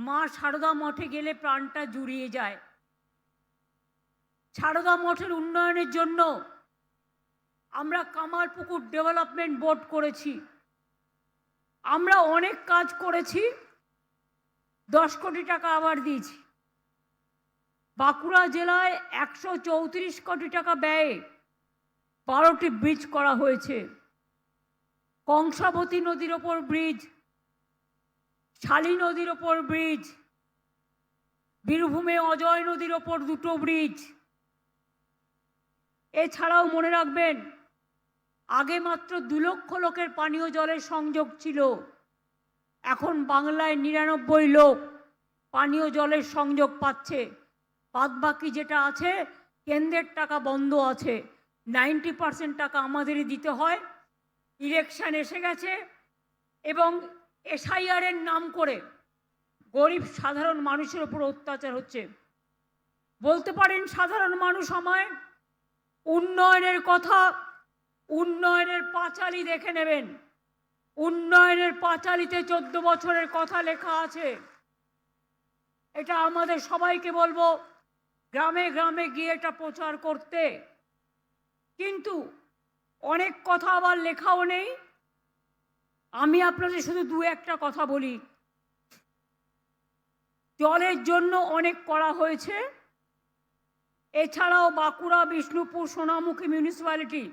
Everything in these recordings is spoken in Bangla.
মা সারদা মঠে গেলে প্রাণটা জুড়িয়ে যায়। সারদা মঠের উন্নয়নের জন্য আমরা কামারপুকুর ডেভেলপমেন্ট বোর্ড করেছি, আমরা অনেক কাজ করেছি, 10 কোটি টাকা আবার দিয়েছি। বাঁকুড়া জেলায় 134 কোটি টাকা ব্যয়ে 12টি ব্রিজ করা হয়েছে। কংসাবতী নদীর ওপর ব্রিজ, শালী নদীর ওপর ব্রিজ, বীরভূমে অজয় নদীর ওপর 2টো ব্রিজ। এছাড়াও মনে রাখবেন, আগে মাত্র 2 লক্ষ লোকের পানীয় জলের সংযোগ ছিল, এখন বাংলায় 99 লোক পানীয় জলের সংযোগ পাচ্ছে। বাদবাকি যেটা আছে কেন্দ্রের টাকা বন্ধ আছে, 90% টাকা আমাদেরই দিতে হয়। ইলেকশন এসে গেছে এবং এসআইআরের নাম করে গরিব সাধারণ মানুষের উপর অত্যাচার হচ্ছে। বলতে পারেন সাধারণ মানুষ আমায় উন্নয়নের কথা, উন্নয়নের পাঁচালী দেখে নেবেন। উন্নয়নের পাঁচালীতে 14 বছরের কথা লেখা আছে। এটা আমাদের সবাইকে বলবো গ্রামে গ্রামে গিয়ে এটা প্রচার করতে। কিন্তু অনেক কথা আবার লেখাও নেই। আমি আপনাদের শুধু 2-1টা কথা বলি। জলের জন্য অনেক করা হয়েছে। এছাড়াও বাঁকুড়া, বিষ্ণুপুর, সোনামুখী মিউনিসিপ্যালিটি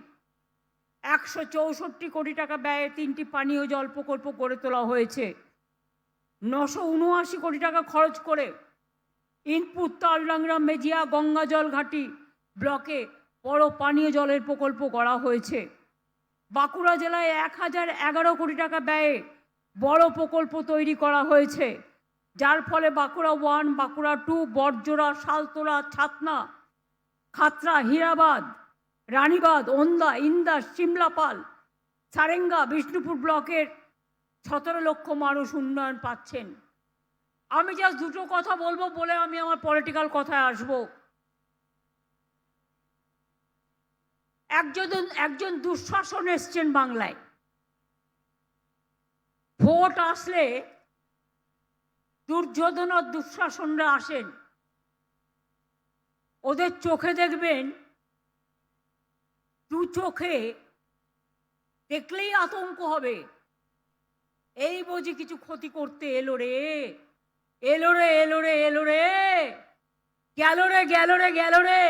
164 কোটি টাকা ব্যয়ে 3টি পানীয় জল প্রকল্প গড়ে তোলা হয়েছে। 979 কোটি টাকা খরচ করে ইনপুট তালডাংরা, মেজিয়া, গঙ্গা জল ঘাটি ব্লকে বড় পানীয় জলের প্রকল্প করা হয়েছে। বাঁকুড়া জেলায় 1011 কোটি টাকা ব্যয়ে বড় প্রকল্প তৈরি করা হয়েছে, যার ফলে বাঁকুড়া 1, বাঁকুড়া 2, বড়জোড়া, শালতোলা, ছাতনা, খাতড়া, হীরাবাদ, রানীবাদ, ওন্দা, ইন্দাস, সিমলাপাল, সারেঙ্গা, বিষ্ণুপুর ব্লকের 17 লক্ষ মানুষ উন্নয়ন পাচ্ছেন। আমি জাস্ট 2টো কথা বলবো বলে আমি আমার পলিটিক্যাল কথায় আসব। একজন দুঃশাসন এসছেন বাংলায়। ভোট আসলে দুর্যোধন আর দুঃশাসনরা আসেন। ওদের চোখে দেখবেন, 2 চোখে দেখলেই আতঙ্ক হবে, এই বুঝি কিছু ক্ষতি করতে এলো রে, এলো রে, এলো রে, এলো রে, গেল রে, গেল রে, গেল রে।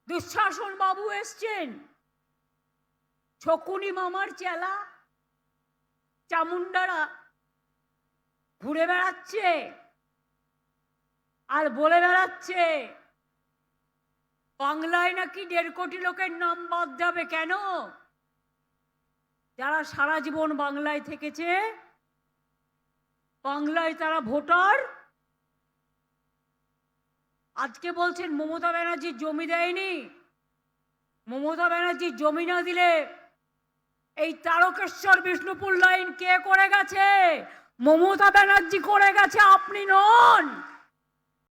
দুঃশাসন বাবু এসছেন, শকুনি মামার চেলা চামুন্ডারা ঘুরে বেড়াচ্ছে আর বলে বেড়াচ্ছে বাংলায় নাকি 1.5 কোটি লোকের নাম বাদ যাবে। কেন? যারা সারা জীবন বাংলায় থেকেছে, বাংলায় তারা ভোটার। আজকে বলছেন মমতা ব্যানার্জি জমি দেয়নি। মমতা ব্যানার্জি জমি না দিলে এই তারকেশ্বর বিষ্ণুপুর লাইন কে করে গেছে? মমতা ব্যানার্জি করে গেছে, আপনি নন।